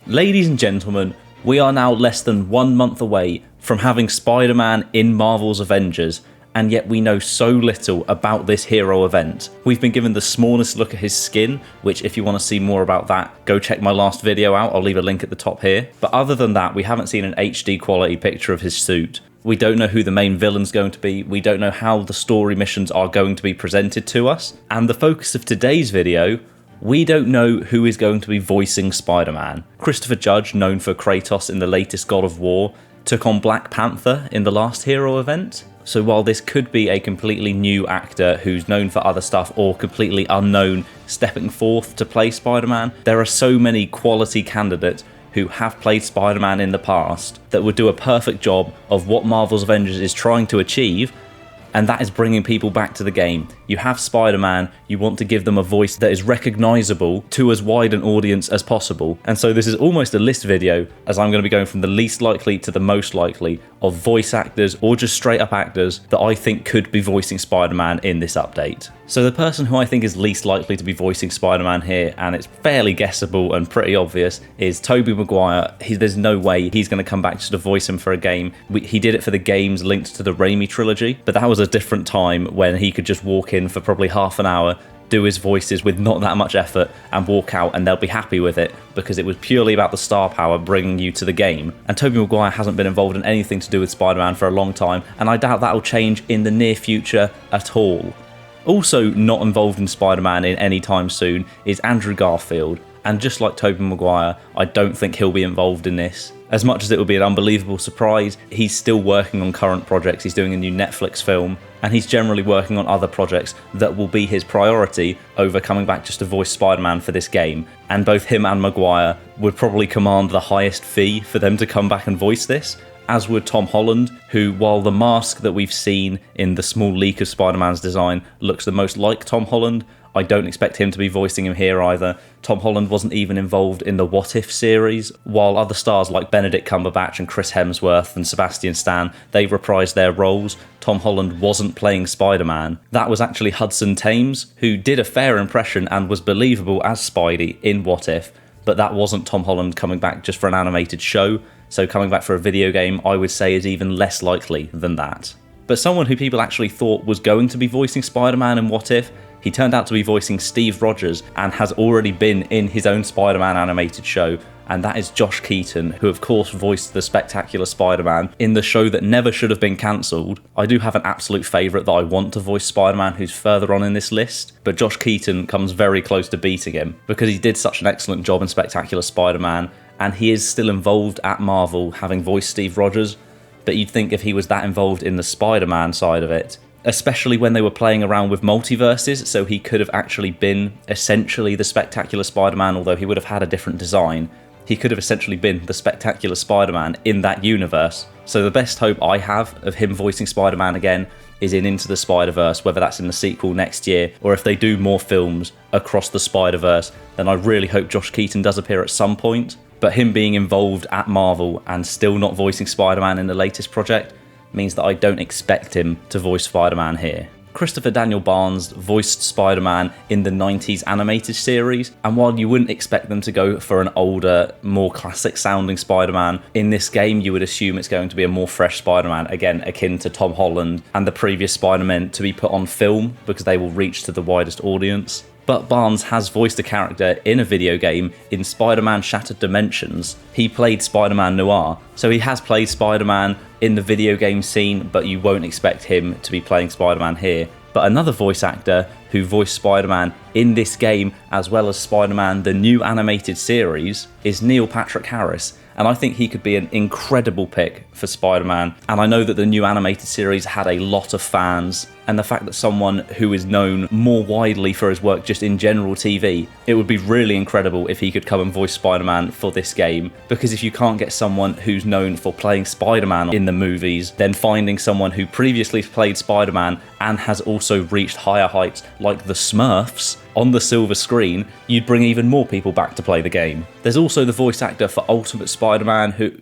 Ladies and gentlemen, we are now less than 1 month away from having Spider-Man in Marvel's Avengers, and yet we know so little about this hero event. We've been given the smallest look at his skin, which if you want to see more about that, go check my last video out, I'll leave a link at the top here. But other than that, we haven't seen an HD quality picture of his suit. We don't know who the main villain's going to be, we don't know how the story missions are going to be presented to us, and the focus of today's video, we don't know who is going to be voicing Spider-Man. Christopher Judge, known for Kratos in the latest God of War, took on Black Panther in the last hero event. So while this could be a completely new actor who's known for other stuff or completely unknown stepping forth to play Spider-Man, there are so many quality candidates who have played Spider-Man in the past that would do a perfect job of what Marvel's Avengers is trying to achieve, and that is bringing people back to the game. You have Spider-Man, you want to give them a voice that is recognisable to as wide an audience as possible. And so this is almost a list video, as I'm going to be going from the least likely to the most likely of voice actors or just straight up actors that I think could be voicing Spider-Man in this update. So the person who I think is least likely to be voicing Spider-Man here, and it's fairly guessable and pretty obvious, is Tobey Maguire. There's no way he's going to come back just to voice him for a game. He did it for the games linked to the Raimi trilogy, but that was a different time when he could just walk in for probably half an hour, do his voices with not that much effort and walk out, and they'll be happy with it because it was purely about the star power bringing you to the game. And Tobey Maguire hasn't been involved in anything to do with Spider-Man for a long time, and I doubt that will change in the near future at all. Also not involved in Spider-Man in any time soon is Andrew Garfield, and just like Tobey Maguire, I don't think he'll be involved in this. As much as it would be an unbelievable surprise, he's still working on current projects. He's doing a new Netflix film, and he's generally working on other projects that will be his priority over coming back just to voice Spider-Man for this game. And both him and Maguire would probably command the highest fee for them to come back and voice this, as would Tom Holland, who, while the mask that we've seen in the small leak of Spider-Man's design looks the most like Tom Holland, I don't expect him to be voicing him here either. Tom Holland wasn't even involved in the What If series, while other stars like Benedict Cumberbatch and Chris Hemsworth and Sebastian Stan, they reprised their roles. Tom Holland wasn't playing Spider-Man. That was actually Hudson Thames, who did a fair impression and was believable as Spidey in What If, but that wasn't Tom Holland coming back just for an animated show, so coming back for a video game I would say is even less likely than that. But someone who people actually thought was going to be voicing Spider-Man in What If, he turned out to be voicing Steve Rogers and has already been in his own Spider-Man animated show, and that is Josh Keaton, who of course voiced the Spectacular Spider-Man in the show that never should have been cancelled. I do have an absolute favourite that I want to voice Spider-Man who's further on in this list, but Josh Keaton comes very close to beating him because he did such an excellent job in Spectacular Spider-Man, and he is still involved at Marvel having voiced Steve Rogers, but you'd think if he was that involved in the Spider-Man side of it, especially when they were playing around with multiverses, so he could have actually been essentially the Spectacular Spider-Man, although he would have had a different design. He could have essentially been the Spectacular Spider-Man in that universe. So the best hope I have of him voicing Spider-Man again is in Into the Spider-Verse, whether that's in the sequel next year or if they do more films across the Spider-Verse, then I really hope Josh Keaton does appear at some point. But him being involved at Marvel and still not voicing Spider-Man in the latest project means that I don't expect him to voice Spider-Man here. Christopher Daniel Barnes voiced Spider-Man in the 90s animated series, and while you wouldn't expect them to go for an older, more classic sounding Spider-Man, in this game you would assume it's going to be a more fresh Spider-Man, again akin to Tom Holland and the previous Spider-Men, to be put on film because they will reach to the widest audience. But Barnes has voiced a character in a video game in Spider-Man Shattered Dimensions. He played Spider-Man Noir, so he has played Spider-Man in the video game scene, but you won't expect him to be playing Spider-Man here. But another voice actor who voiced Spider-Man in this game, as well as Spider-Man the new animated series, is Neil Patrick Harris, and I think he could be an incredible pick for Spider-Man. And I know that the new animated series had a lot of fans, and the fact that someone who is known more widely for his work just in general TV, it would be really incredible if he could come and voice Spider-Man for this game, because if you can't get someone who's known for playing Spider-Man in the movies, then finding someone who previously played Spider-Man and has also reached higher heights like the Smurfs on the silver screen, you'd bring even more people back to play the game. There's also the voice actor for Ultimate Spider-Man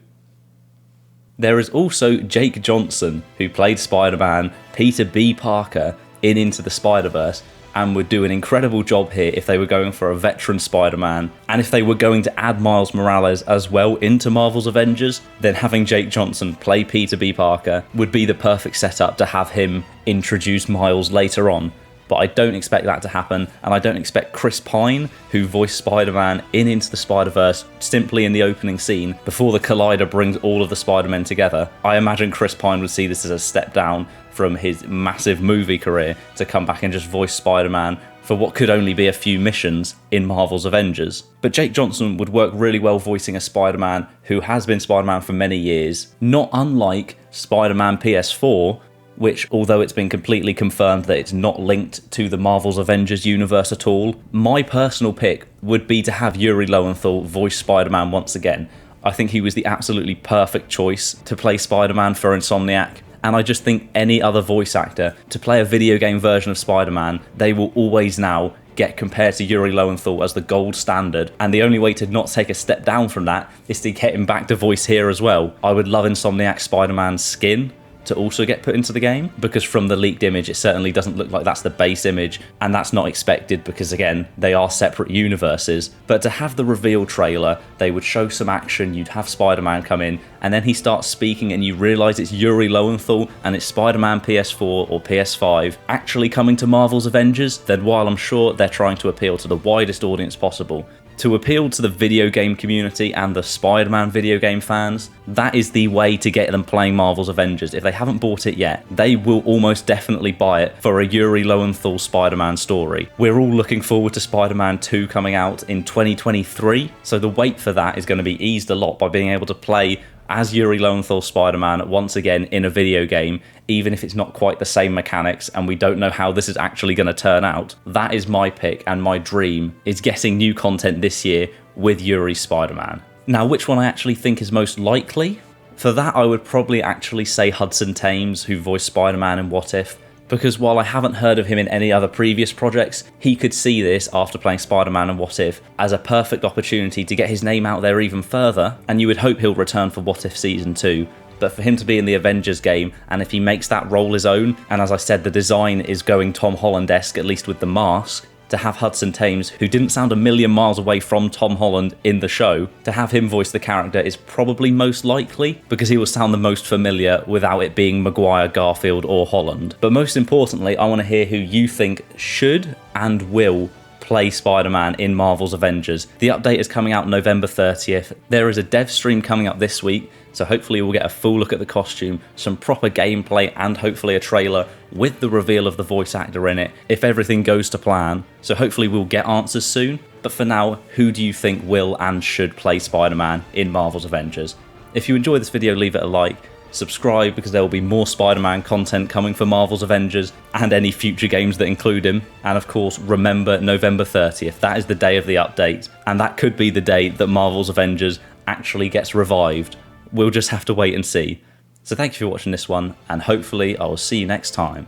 There is also Jake Johnson, who played Spider-Man, Peter B. Parker in Into the Spider-Verse, and would do an incredible job here if they were going for a veteran Spider-Man. And if they were going to add Miles Morales as well into Marvel's Avengers, then having Jake Johnson play Peter B. Parker would be the perfect setup to have him introduce Miles later on. But I don't expect that to happen, and I don't expect Chris Pine, who voiced Spider-Man in Into the Spider-Verse simply in the opening scene, before the Collider brings all of the Spider-Men together. I imagine Chris Pine would see this as a step down from his massive movie career to come back and just voice Spider-Man for what could only be a few missions in Marvel's Avengers. But Jake Johnson would work really well voicing a Spider-Man who has been Spider-Man for many years, not unlike Spider-Man PS4, which, although it's been completely confirmed that it's not linked to the Marvel's Avengers universe at all, my personal pick would be to have Yuri Lowenthal voice Spider-Man once again. I think he was the absolutely perfect choice to play Spider-Man for Insomniac, and I just think any other voice actor to play a video game version of Spider-Man, they will always now get compared to Yuri Lowenthal as the gold standard, and the only way to not take a step down from that is to get him back to voice here as well. I would love Insomniac Spider-Man's skin to also get put into the game, because from the leaked image it certainly doesn't look like that's the base image, and that's not expected because again they are separate universes. But to have the reveal trailer, they would show some action, you'd have Spider-Man come in, and then he starts speaking and you realise it's Yuri Lowenthal and it's Spider-Man PS4 or PS5 actually coming to Marvel's Avengers, then while I'm sure they're trying to appeal to the widest audience possible, to appeal to the video game community and the Spider-Man video game fans, that is the way to get them playing Marvel's Avengers. If they haven't bought it yet, they will almost definitely buy it for a Yuri Lowenthal Spider-Man story. We're all looking forward to Spider-Man 2 coming out in 2023, so the wait for that is going to be eased a lot by being able to play as Yuri Lowenthal Spider-Man once again in a video game, even if it's not quite the same mechanics and we don't know how this is actually going to turn out. That is my pick, and my dream is getting new content this year with Yuri's Spider-Man. Now, which one I actually think is most likely? For that, I would probably actually say Hudson Thames, who voiced Spider-Man in What If, because while I haven't heard of him in any other previous projects, he could see this after playing Spider-Man and What If as a perfect opportunity to get his name out there even further, and you would hope he'll return for What If Season 2. But for him to be in the Avengers game, and if he makes that role his own, and as I said, the design is going Tom Holland-esque, at least with the mask, to have Hudson Thames, who didn't sound a million miles away from Tom Holland in the show, to have him voice the character is probably most likely, because he will sound the most familiar without it being Maguire, Garfield or Holland. But most importantly, I want to hear who you think should and will play Spider-Man in Marvel's Avengers. The update is coming out November 30th. There is a dev stream coming up this week, so hopefully we'll get a full look at the costume, some proper gameplay, and hopefully a trailer with the reveal of the voice actor in it, if everything goes to plan. So hopefully we'll get answers soon. But for now, who do you think will and should play Spider-Man in Marvel's Avengers? If you enjoyed this video, leave it a like. Subscribe, because there will be more Spider-Man content coming for Marvel's Avengers and any future games that include him. And of course, remember November 30th. That is the day of the update, and that could be the day that Marvel's Avengers actually gets revived. We'll just have to wait and see. So thank you for watching this one, and hopefully I will see you next time.